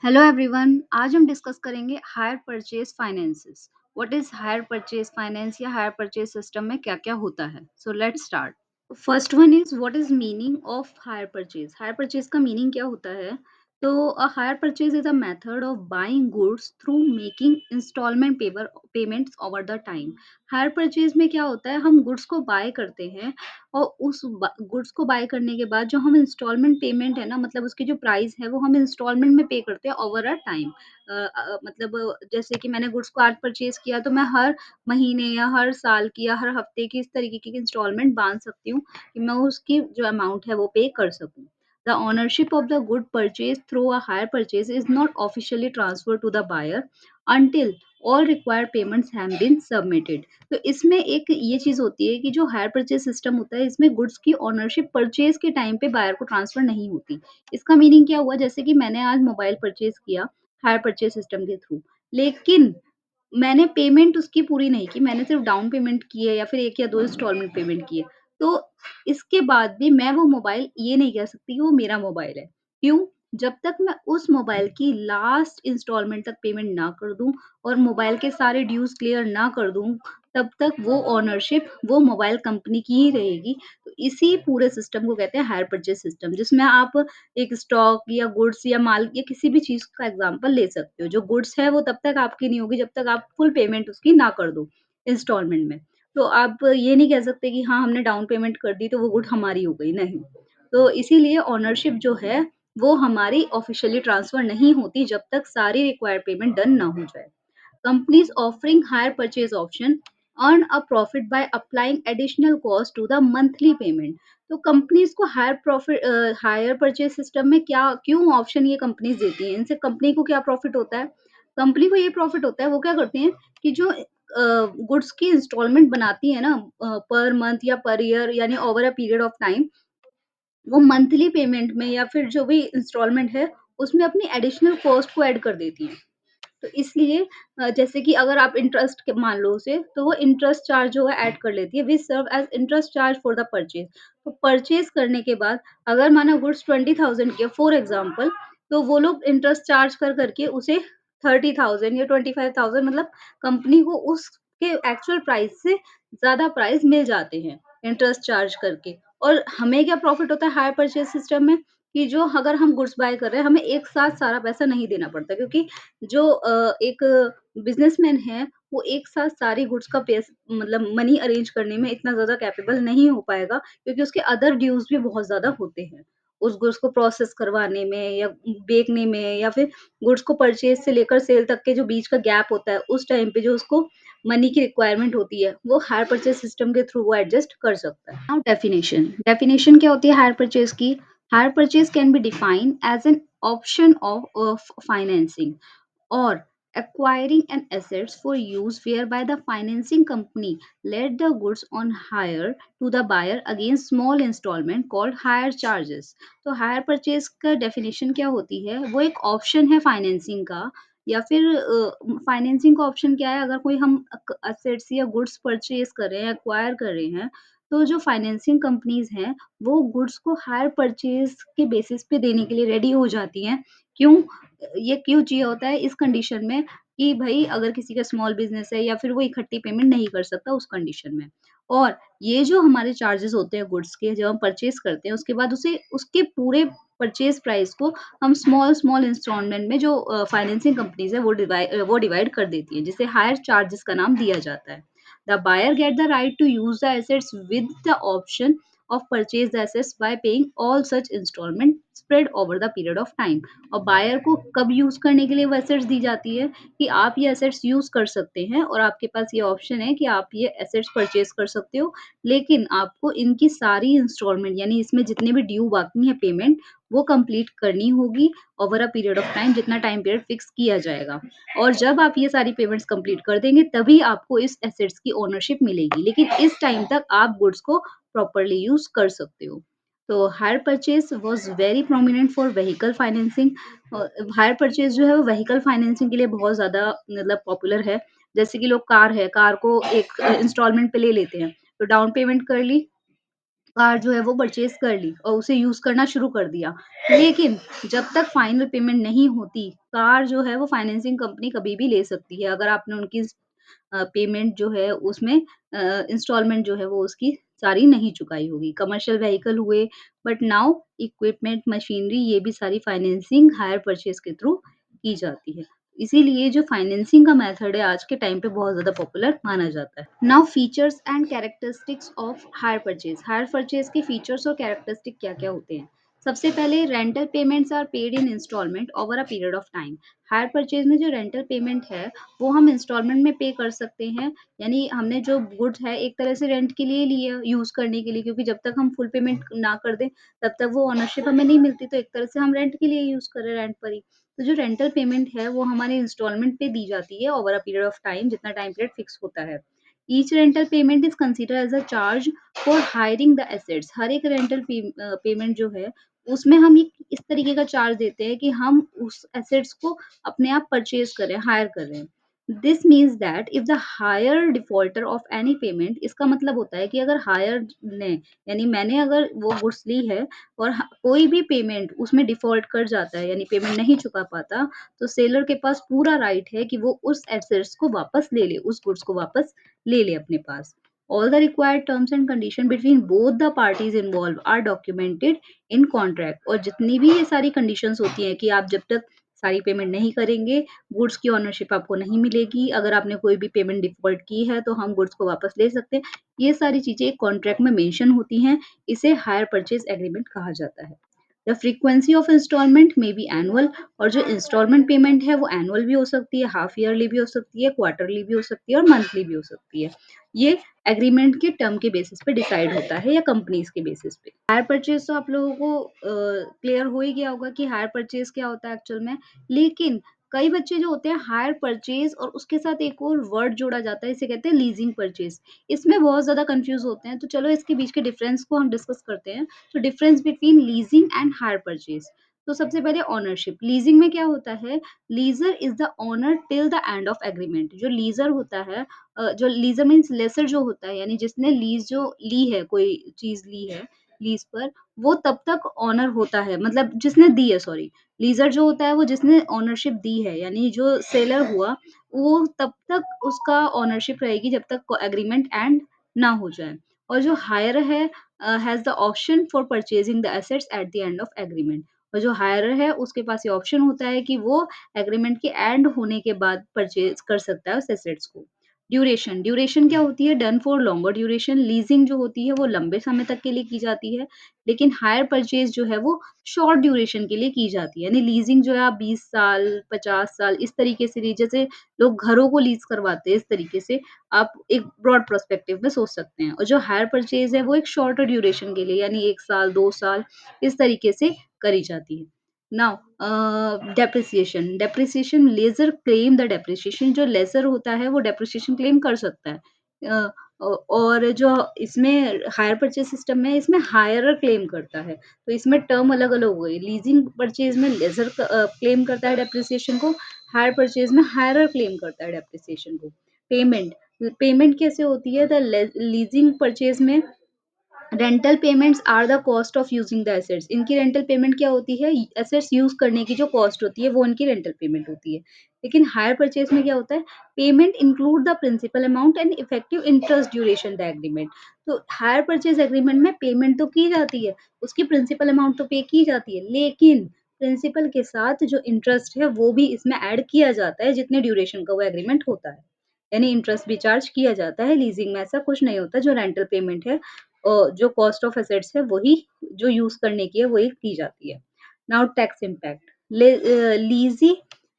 Hello everyone. आज हम discuss करेंगे hire purchase finances. What is hire purchase finance या हायर परचेज सिस्टम में क्या क्या होता है। So let's start. First one is what is meaning of hire purchase. Hire purchase का मीनिंग क्या होता है? तो a hire purchase is a method of buying goods through making instalment paper payments over the time. Hire purchase में क्या होता है, हम गुड्स को बाय करते हैं और उस गुड्स को बाय करने के बाद जो हम इंस्टॉलमेंट पेमेंट है ना, मतलब उसकी जो प्राइस है वो हम इंस्टॉलमेंट में पे करते हैं ओवर अ टाइम। मतलब जैसे कि मैंने गुड्स को आज परचेज किया तो मैं हर महीने या हर साल की या हर हफ्ते की इस तरीके की इंस्टॉलमेंट बांध सकती हूँ कि मैं उसकी जो अमाउंट है वो पे कर सकूँ। The ownership of the good purchased through a hire purchase is not officially transferred to the buyer until all required payments have been submitted. तो इसमें एक ये चीज़ होती है कि जो हायर परचेज सिस्टम होता है, इसमें गुड्स की ओनरशिप परचेज के टाइम पे बायर को ट्रांसफर नहीं होती। इसका मीनिंग क्या हुआ, जैसे कि मैंने आज मोबाइल परचेज किया हायर परचेज सिस्टम के थ्रू, लेकिन मैंने पेमेंट उसकी पूरी नहीं की, मैंने सिर्फ़ डाउन पेमेंट की है या फिर 1 या 2 इंस्टॉलमेंट पेमेंट की है। तो इसके बाद भी मैं वो मोबाइल ये नहीं कह सकती कि वो मेरा मोबाइल है। क्यों? जब तक मैं उस मोबाइल की लास्ट इंस्टॉलमेंट तक पेमेंट ना कर दूँ और मोबाइल के सारे ड्यूज़ क्लियर ना कर दूँ, तब तक वो ओनरशिप वो मोबाइल कंपनी की ही रहेगी। तो इसी पूरे सिस्टम को कहते हैं हायर परचेज़ सिस्टम, जिसमें आप एक स्टॉक या गुड्स या माल या किसी भी चीज़ का एग्ज़ाम्पल ले सकते हो। जो गुड्स है वो तब तक आपकी नहीं होगी जब तक आप फुल पेमेंट उसकी ना कर दो इंस्टॉलमेंट में। तो आप ये नहीं कह सकते कि हाँ, हमने डाउन पेमेंट कर दी तो वो गुड हमारी हो गई, नहीं। तो इसीलिए ओनरशिप जो है वो हमारी ऑफ़िशियली ट्रांसफ़र नहीं होती जब तक सारी रिक्वायर्ड पेमेंट डन ना हो जाए। Companies offering higher purchase option earn a profit by applying additional cost to the monthly payment. तो कंपनीज को हायर परचेज सिस्टम में क्या क्यों ऑप्शन ये कंपनीज देती हैं, इनसे कंपनी को क्या प्रॉफिट होता है? कंपनी को ये प्रॉफिट होता है, वो क्या करती हैं कि जो गुड्स की इंस्टॉलमेंट बनाती है ना, पर मंथ या पर ईयर यानी over a period of time, वो मंथली पेमेंट में या फिर जो भी इंस्टॉलमेंट है उसमें अपनी एडिशनल कॉस्ट को ऐड कर देती हैं। तो इसलिए जैसे कि अगर आप इंटरेस्ट के मान लो उसे, तो वो इंटरेस्ट चार्ज जो है ऐड कर लेती है, which serve as interest charge for the purchase. तो परचेज़ करने के बाद अगर माना गुड्स 20,000 की है फॉर एग्ज़ाम्पल, तो वो लोग इंटरेस्ट चार्ज कर के उसे 30,000 या 25,000, मतलब कंपनी को उसके एक्चुअल प्राइस से ज़्यादा प्राइस मिल जाते हैं, इंटरेस्ट चार्ज करके। और हमें क्या प्रॉफिट होता है हायर परचेज़ सिस्टम में, कि जो अगर हम गुड्स बाय कर रहे हैं, हमें एक साथ सारा पैसा नहीं देना पड़ता, क्योंकि जो एक बिज़नेसमैन है, वो एक साथ सारी गुड्स का मतलब मनी अरेंज करने में इतना ज़्यादा कैपेबल नहीं हो पाएगा, क्योंकि उसके अदर ड्यूज़ भी बहुत ज़्यादा होते हैं। उस गुड्स को प्रोसेस करवाने में या बेचने में या फिर गुड्स को परचेज़ से लेकर सेल तक के जो बीच का गैप होता है, उस टाइम पे जो उसको मनी की रिक्वायरमेंट होती है, वो हायर परचेज़ सिस्टम के थ्रू वो एडजस्ट कर सकता है। नाउ डेफिनिशन, डेफिनिशन क्या होती है हायर परचेज़ की? Hire purchase can be defined as an option of financing or acquiring an assets for use whereby the financing company let the goods on hire to the buyer against small installment called hire charges. तो hire purchase का definition क्या होती है? वो एक option है financing का, या फिर फाइनेंसिंग का ऑप्शन क्या है? अगर कोई हम असेट्स या गुड्स परचेज कर रहे हैं, एक्वायर कर रहे हैं, तो जो फाइनेंसिंग कंपनीज हैं वो गुड्स को हायर परचेज के बेसिस पे देने के लिए रेडी हो जाती हैं। क्यों? ये क्यों चाहिए होता है? इस कंडीशन में कि भई अगर किसी का स्मॉल बिज़नेस है या फिर वो इकट्ठी पेमेंट नहीं कर सकता उस कंडीशन में। और ये जो हमारे चार्जेज़ होते हैं गुड्स के, जब हम परचेज़ करते हैं उसके बाद उसे उसके पूरे परचेज़ प्राइस को हम स्मॉल इंस्टॉलमेंट में जो फाइनेंसिंग कंपनीज़ है वो डिवाइड कर देती है, जिसे हायर चार्जेज़ का नाम दिया जाता है। The buyer get the right to use the assets with the option of purchase the assets by paying all such installment spread over the period of time। और बायर को कब यूज करने के लिए वो एसेट्स दी जाती है कि आप ये एसेट्स यूज कर सकते हैं और आपके पास ये ऑप्शन है कि आप ये एसेट्स परचेज कर सकते हो, लेकिन आपको इनकी सारी इंस्टॉलमेंट यानी इसमें जितने भी ड्यू बाकी है पेमेंट, वो कंप्लीट करनी होगी over a period of time, जितना टाइम पीरियड फिक्स किया जाएगा। और जब आप ये सारी पेमेंट्स कंप्लीट कर देंगे तभी आपको इस एसेट्स की ओनरशिप मिलेगी, लेकिन इस टाइम तक आप गुड्स को प्रॉपर्ली यूज कर सकते हो। तो hire purchase was very prominent for vehicle financing. Hire purchase जो है वो व्हीकल फाइनेंसिंग के लिए बहुत ज़्यादा मतलब पॉपुलर है। जैसे कि लोग कार है, कार को एक इंस्टॉलमेंट पे ले लेते हैं, तो डाउन पेमेंट कर ली, कार जो है वो परचेज़ कर ली और उसे यूज़ करना शुरू कर दिया। लेकिन जब तक फाइनल पेमेंट नहीं होती, कार जो है वो फाइनेंसिंग कंपनी कभी भी ले सकती है, अगर आपने उनकी पेमेंट जो है उसमें इंस्टॉलमेंट जो है वो उसकी सारी नहीं चुकाई होगी। कमर्शियल व्हीकल हुए, बट नाउ इक्विपमेंट, मशीनरी, ये भी सारी फाइनेंसिंग हायर परचेज़ के थ्रू की जाती है। इसीलिए जो फाइनेंसिंग का मेथड है आज के टाइम पे बहुत ज़्यादा पॉपुलर माना जाता है। Now features and characteristics of hire purchase. Hire purchase के फीचर्स और कैरेक्टरिस्टिक क्या-क्या होते हैं? सबसे पहले rental payments are paid in instalment over a period of time. Hire purchase में जो रेंटल पेमेंट है, वो हम इंस्टॉलमेंट में पे कर सकते हैं। यानी हमने जो गुड्स है एक तरह से रेंट के लिए लिया, यूज़ करने के लिए, क्योंकि जब तक हम फुल पेमेंट ना कर दें, तब तक वो ओनरशिप हमें नहीं मिलती, तो एक तरह से हम रेंट के लिए यूज़ कर रहे हैं, रेंट पर ही। तो जो रेंटल पेमेंट है वो हमारे इंस्टॉलमेंट पे दी जाती है over a period of time, जितना टाइम पीरियड फिक्स होता है। Each rental payment is considered as a charge for hiring the assets. हर एक रेंटल पेमेंट जो है उसमें हम एक इस तरीके का चार्ज देते हैं कि हम उस एसेट्स को अपने आप परचेज कर रहे हैं, हायर कर रहे हैं। This means that if the hire defaulter of any payment, इसका मतलब होता है कि अगर हायर ने, यानी मैंने अगर वो गुड्स ली है और कोई भी पेमेंट उसमें डिफॉल्ट कर जाता है, यानी पेमेंट नहीं चुका पाता, तो सेलर के पास पूरा राइट है कि वो उस एसेट्स को वापस ले ले, उस गुड्स को वापस ले ले अपने पास। All the required terms and condition between both the parties involved are documented in contract। और जितनी भी ये सारी कंडीशंस होती हैं कि आप जब तक सारी पेमेंट नहीं करेंगे, गुड्स की ओनरशिप आपको नहीं मिलेगी। अगर आपने कोई भी पेमेंट डिफ़ॉल्ट की है, तो हम गुड्स को वापस ले सकते हैं। ये सारी चीज़ें एक कॉन्ट्रैक्ट में मेंशन होती हैं। इसे हायर परचेज़ एग्रीमेंट कहा जाता है। The frequency of instalment may be annual. और जो इंस्टॉलमेंट पेमेंट है वो एनुअल भी हो सकती है, हाफ ईयरली भी हो सकती है, क्वार्टरली भी हो सकती है और मंथली भी हो सकती है। ये एग्रीमेंट के टर्म के बेसिस पे डिसाइड होता है या कंपनीज के बेसिस पे। हायर परचेज तो आप लोगों को क्लियर हो ही गया होगा कि हायर परचेज क्या होता है एक्चुअल में। लेकिन कई बच्चे जो होते हैं, हायर परचेज और उसके साथ एक और वर्ड जोड़ा जाता है, इसे कहते हैं लीजिंग परचेज। इसमें बहुत ज्यादा कंफ्यूज होते हैं, तो चलो इसके बीच के डिफरेंस को हम डिस्कस करते हैं। तो difference between leasing and hire purchase. तो सबसे पहले ओनरशिप। लीजिंग में क्या होता है? Lessor is the owner till the end of agreement. जो लीजर होता है, जो लीजर मीन्स लेसर जो होता है, यानी जिसने लीज जो ली है, कोई चीज ली है लीज पर, वो तब तक ऑनर होता है, मतलब जिसने दी है, सॉरी। लीजर जो होता है वो जिसने ओनरशिप दी है, यानी जो सेलर हुआ, वो तब तक उसका ओनरशिप रहेगी जब तक एग्रीमेंट एंड ना हो जाए। और जो हायर है, has the option for purchasing the assets at the end of agreement. और जो हायरर है उसके पास ये ऑप्शन होता है कि वो एग्रीमेंट के एंड होने के बाद परचेज कर सकता है उस एसेट्स को। ड्यूरेशन। ड्यूरेशन क्या होती है? Done for longer duration. Leasing जो होती है वो लंबे समय तक के लिए की जाती है, लेकिन हायर परचेज जो है वो शॉर्ट ड्यूरेशन के लिए की जाती है। यानी लीजिंग जो है आप 20 साल, 50 साल इस तरीके से ली, जैसे लोग घरों को लीज़ करवाते हैं, इस तरीके से आप एक ब्रॉड पर्सपेक्टिव में सोच सकते हैं। और जो हायर परचेज है वो एक शॉर्टर ड्यूरेशन के लिए, यानी 1 साल, 2 साल इस तरीके से करी जाती है। Now depreciation. Depreciation, laser claim the depreciation. जो लेज़र होता है वो डेप्रिसिएशन क्लेम कर सकता है। अ, और जो इसमें हायर परचेज़ सिस्टम में, इसमें हायरर क्लेम करता है। तो इसमें टर्म अलग-अलग हो गई। लीजिंग परचेज़ में लेज़र क्लेम करता है डेप्रिसिएशन को, हायर परचेज़ में हायरर क्लेम करता है डेप्रिसिएशन को। पेमेंट। पेमेंट कैसे होती है? द लीजिंग परचेज़ में rental payments are the cost of using the assets. इनकी रेंटल पेमेंट क्या होती है? एसेट्स यूज करने की जो कॉस्ट होती है वो इनकी रेंटल पेमेंट होती है। लेकिन हायर परचेज में क्या होता है? Payment include the principal amount and effective interest duration the agreement. तो हायर परचेज एग्रीमेंट में पेमेंट तो की जाती है, उसकी प्रिंसिपल अमाउंट तो पे की जाती है, लेकिन प्रिंसिपल के साथ जो इंटरेस्ट है वो भी इसमें ऐड किया जाता है, जितने ड्यूरेशन का वो एग्रीमेंट होता है। यानी इंटरेस्ट भी चार्ज किया जाता है। लीजिंग में ऐसा कुछ नहीं होता। जो रेंटल पेमेंट है, जो कॉस्ट ऑफ एसेट्स है वही जो यूज़ करने की है वही की जाती है। Now tax impact. Lessee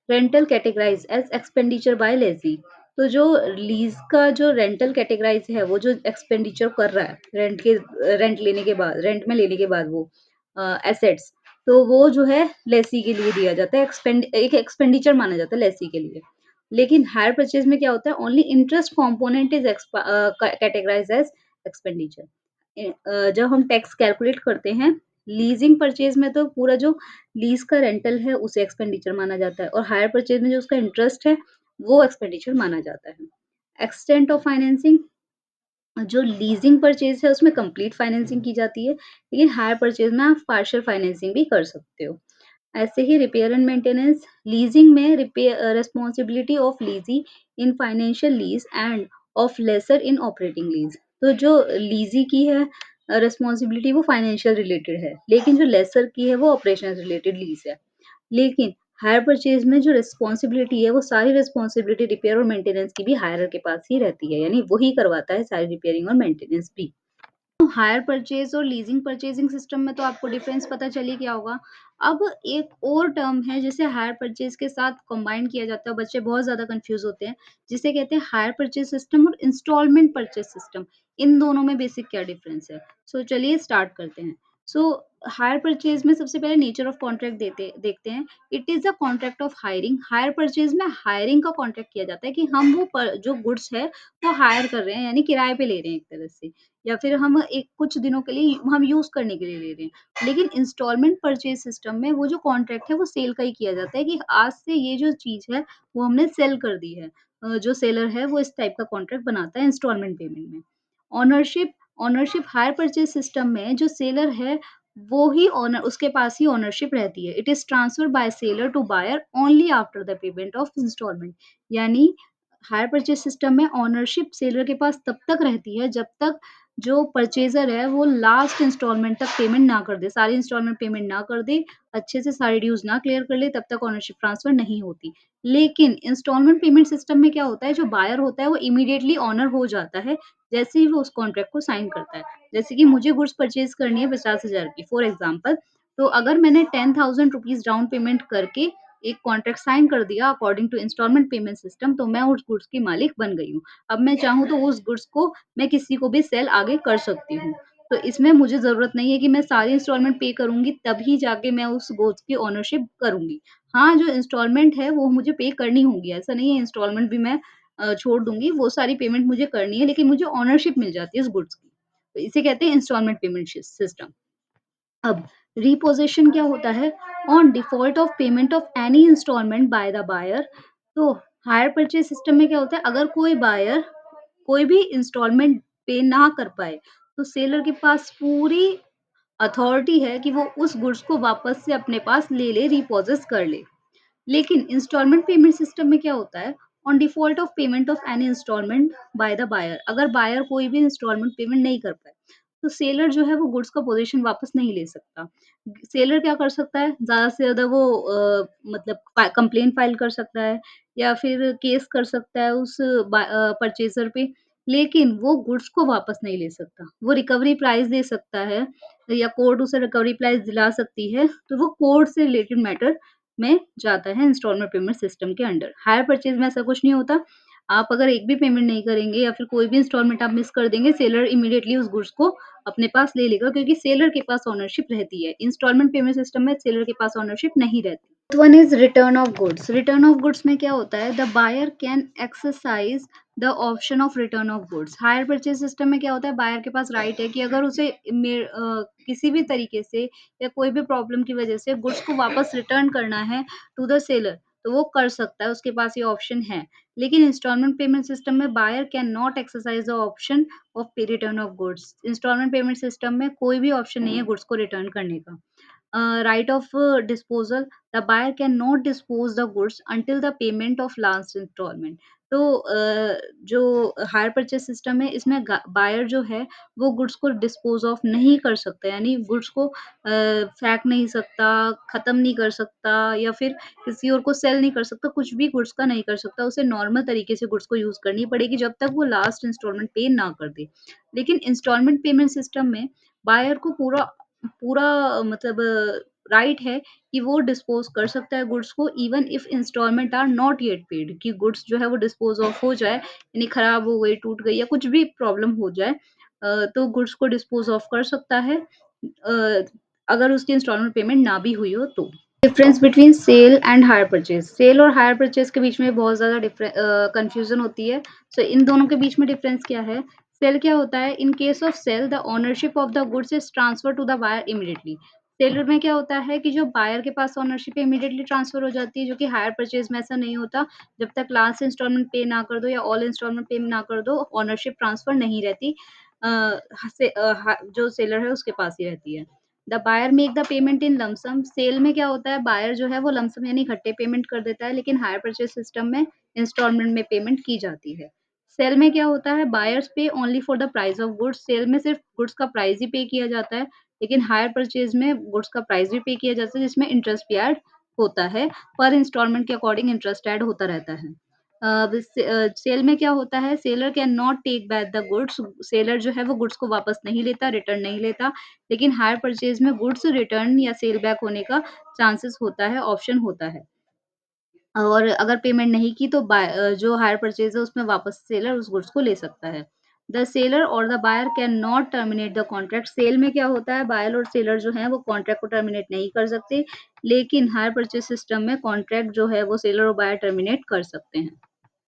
rental categorize as expenditure by lessee. तो जो लीज़ का जो रेंटल कैटेगराइज़ है, वो जो एक्सपेंडिचर कर रहा है रेंट लेने के बाद, रेंट में लेने के बाद वो एसेट्स, तो वो जो है लेसी के लिए दिया जाता है, एक एक्सपेंडिचर माना जाता है लेसी के लिए। लेकिन हायर परचेज़ में क्या होता है? Only interest component is categorised as expenditure. जब हम टैक्स कैलकुलेट करते हैं, लीजिंग परचेज़ में तो पूरा जो लीज़ का रेंटल है उसे एक्सपेंडिचर माना जाता है, और हायर परचेज़ में जो उसका इंटरेस्ट है वो एक्सपेंडिचर माना जाता है। Extent of financing. जो लीजिंग परचेज़ है उसमें कंप्लीट फाइनेंसिंग की जाती है, लेकिन हायर परचेज़ में आप पार्शियल फाइनेंसिंग भी कर सकते हो। ऐसे ही रिपेयर एंड मेंटेनेंस, लीजिंग में responsibility of lessee in financial lease and of lessor in operating lease. तो जो लीज़ी की है रिस्पॉन्सिबिलिटी वो फाइनेंशियल रिलेटेड है, लेकिन जो लेसर की है वो ऑपरेशनल रिलेटेड लीज़ है। लेकिन हायर परचेज़ में जो रिस्पॉन्सिबिलिटी है, वो सारी रिस्पॉन्सिबिलिटी रिपेयर और मेंटेनेंस की भी हायरर के पास ही रहती है, यानी वही करवाता है सारी रिपेयरिंग और मेंटेनेंस भी। हायर परचेज़ और लीजिंग परचेज़िंग सिस्टम में तो आपको डिफरेंस पता चल ही गया होगा। अब एक और टर्म है जिसे हायर परचेज़ के साथ कंबाइन किया जाता है, बच्चे बहुत ज़्यादा कन्फ्यूज़ होते हैं, जिसे कहते हैं हायर परचेज़ सिस्टम और इंस्टॉलमेंट परचेज़ सिस्टम। इन दोनों में बेसिक क्या डिफरेंस है? सो चलिए स्टार्ट करते हैं। सो हायर परचेज़ में सबसे पहले नेचर ऑफ कॉन्ट्रैक्ट देखते हैं। It is a contract of hiring. Hire purchase में हायरिंग का कॉन्ट्रैक्ट किया जाता है कि हम वो जो गुड्स है वो हायर कर रहे हैं, यानी किराए पे ले रहे हैं एक तरह से। या फिर हम एक कुछ दिनों के लिए हम यूज़ करने के लिए ले रहे हैं। लेकिन इंस्टॉलमेंट परचेज़ सिस्टम में वो जो कॉन्ट्रैक्ट है वो सेल का ही किया जाता है कि आज से ये जो चीज़ है वो हमने सेल कर दी है। जो सेलर है वो इस टाइप का कॉन्ट्रैक्ट बनाता है इंस्टॉलमेंट पेमेंट में। Ownership ownership hire purchase system में जो सेलर है वो ही ओनर उसके पास ही ओनरशिप रहती है। It is transferred by seller to buyer only after the payment of installment. यानी हायर परचेज़ सिस्टम में ओनरशिप सेलर के पास तब तक रहती है जब तक जो परचेज़र है वो लास्ट इंस्टॉलमेंट तक पेमेंट ना कर दे, सारी इंस्टॉलमेंट पेमेंट ना कर दे, अच्छे से सारे ड्यूज़ ना क्लियर कर ले, तब तक ओनरशिप ट्रांसफर नहीं होती। लेकिन इंस्टॉलमेंट पेमेंट सिस्टम में क्या होता है, जो बायर होता है वो इमीडिएटली ओनर हो जाता है, जैसे ही वो उस कॉन्ट्रैक्ट को साइन करता है। जैसे कि मुझे गुड्स परचेज़ करनी है 50,000 की फॉर एग्ज़ाम्पल, तो अगर मैंने ₹10,000 डाउन पेमेंट करके एक कॉन्ट्रैक्ट साइन कर दिया according to installment payment system, तो मैं उस गुड्स की मालिक बन गई हूँ। अब मैं चाहूँ तो उस गुड्स को मैं किसी को भी सेल आगे कर सकती हूँ। तो इसमें मुझे ज़रूरत नहीं है कि मैं सारी इंस्टॉलमेंट पे करूँगी तभी जाके मैं उस गुड्स की ओनरशिप करूँगी। हाँ, जो इंस्टॉलमेंट है वो मुझे पे करनी होगी, ऐसा नहीं है इंस्टॉलमेंट भी मैं छोड़ दूँगी, वो सारी पेमेंट मुझे करनी है लेकिन मुझे ओनरशिप मिल जाती है उस गुड्स की। तो इसे कहते हैं इंस्टॉलमेंट पेमेंट सिस्टम। अब रिपोज़िशन क्या होता है? On default of payment of any installment by the buyer. तो हायर परचेज़ सिस्टम में क्या होता है, अगर कोई बायर कोई भी इंस्टॉलमेंट पे ना कर पाए, तो सेलर के पास पूरी अथॉरिटी है कि वो उस गुड्स को वापस से अपने पास ले ले, रिपोजेस कर ले। लेकिन इंस्टॉलमेंट पेमेंट सिस्टम में क्या होता है, on default of payment of any installment by the buyer, अगर बायर कोई भी इंस्टॉलमेंट पेमेंट नहीं कर पाए, तो सेलर जो है वो गुड्स का पोजीशन वापस नहीं ले सकता। सेलर क्या कर सकता है, ज़्यादा से ज़्यादा वो मतलब कंप्लेंट फाइल कर सकता है या फिर केस कर सकता है उस परचेज़र पे, लेकिन वो गुड्स को वापस नहीं ले सकता। वो रिकवरी प्राइस दे सकता है या कोर्ट उसे रिकवरी प्राइस दिला सकती है, तो वो कोर्ट से रिलेटेड मैटर में जाता है इंस्टॉलमेंट पेमेंट सिस्टम के अंडर। हायर परचेज़ में ऐसा कुछ नहीं होता। आप अगर एक भी पेमेंट नहीं करेंगे या फिर कोई भी इंस्टॉलमेंट आप मिस कर देंगे, सेलर इमीडिएटली उस गुड्स को अपने पास ले लेगा क्योंकि सेलर के पास ओनरशिप रहती है। इंस्टॉलमेंट पेमेंट सिस्टम में सेलर के पास ओनरशिप नहीं रहती। One is return of goods. Return of goods में क्या होता है, the buyer can exercise the option of return of goods. Hire purchase system में क्या होता है, बायर के पास राइट है कि अगर उसे किसी भी तरीके से या कोई भी प्रॉब्लम की वजह से गुड्स को वापस रिटर्न करना है टू द सेलर, तो वो कर सकता है, उसके पास ये ऑप्शन है। लेकिन इंस्टॉलमेंट पेमेंट सिस्टम में buyer can not exercise the option of pay return of goods. Instalment payment system में कोई भी ऑप्शन नहीं है गुड्स को रिटर्न करने का। Right of disposal, the buyer can not dispose the goods until the payment of last installment. तो जो हायर परचेज सिस्टम है इसमें बायर जो है वो गुड्स को डिस्पोज ऑफ नहीं कर सकता, यानी गुड्स को फेंक नहीं सकता, खत्म नहीं कर सकता या फिर किसी और को सेल नहीं कर सकता, कुछ भी गुड्स का नहीं कर सकता। उसे नॉर्मल तरीके से गुड्स को यूज करनी पड़ेगी जब तक वो लास्ट इंस्टॉलमेंट पे ना कर दे। लेकिन इंस्टॉलमेंट पेमेंट सिस्टम में बायर को पूरा पूरा मतलब राइट है कि वो डिस्पोज़ कर सकता है गुड्स को even if installment are not yet paid, कि गुड्स जो है वो डिस्पोज़ ऑफ हो जाए, यानी खराब हो गई, टूट गई या कुछ भी प्रॉब्लम हो जाए, तो गुड्स को डिस्पोज़ ऑफ कर सकता है अगर उसकी इंस्टॉलमेंट पेमेंट ना भी हुई हो तो। Difference between sale and hire purchase. Sale और हायर परचेज के बीच में बहुत ज़्यादा कन्फ्यूज़न होती है। सो इन दोनों के बीच में डिफरेंस क्या है? सेल क्या होता है? In case of sale the ownership of the goods is transfer to the buyer immediately. Seller में क्या होता है कि जो बायर के पास ओनरशिप इमीडिएटली ट्रांसफर हो जाती है, जो कि हायर परचेज़ में ऐसा नहीं होता। जब तक लास्ट इंस्टॉलमेंट पे ना कर दो या ऑल इंस्टॉलमेंट पे ना कर दो, ओनरशिप ट्रांसफर नहीं रहती। जो सेलर है उसके पास ही रहती है। The buyer make the payment in lump sum. Sale में क्या होता है, बायर जो है वो लम सम यानी इकट्ठे पेमेंट कर देता है, लेकिन हायर परचेज़ सिस्टम में इंस्टॉलमेंट में पेमेंट की जाती है। सेल में क्या होता है, buyers pay only for the price of goods. Sale में सिर्फ गुड्स का प्राइस ही पे किया जाता है, लेकिन हायर परचेज़ में गुड्स का प्राइस भी पे किया जाता है, जिसमें इंटरेस्ट भी ऐड होता है। पर इंस्टॉलमेंट के अकॉर्डिंग इंटरेस्ट ऐड होता रहता है। सेल में क्या होता है, seller can not take back the goods. Seller जो है वो गुड्स को वापस नहीं लेता, रिटर्न नहीं लेता। लेकिन हायर परचेज़ में गुड्स रिटर्न या सेल बैक होने का चांसेस होता है, ऑप्शन होता है। और अगर पेमेंट नहीं की तो जो हायर परचेज़ है उसमें वापस सेलर उस गुड्स को ले सकता है। The seller or the buyer can not terminate the contract. Sale में क्या होता है, बायर और सेलर जो हैं वो कॉन्ट्रैक्ट को टर्मिनेट नहीं कर सकते, लेकिन हायर परचेज़ सिस्टम में कॉन्ट्रैक्ट जो है वो सेलर और बायर टर्मिनेट कर सकते हैं।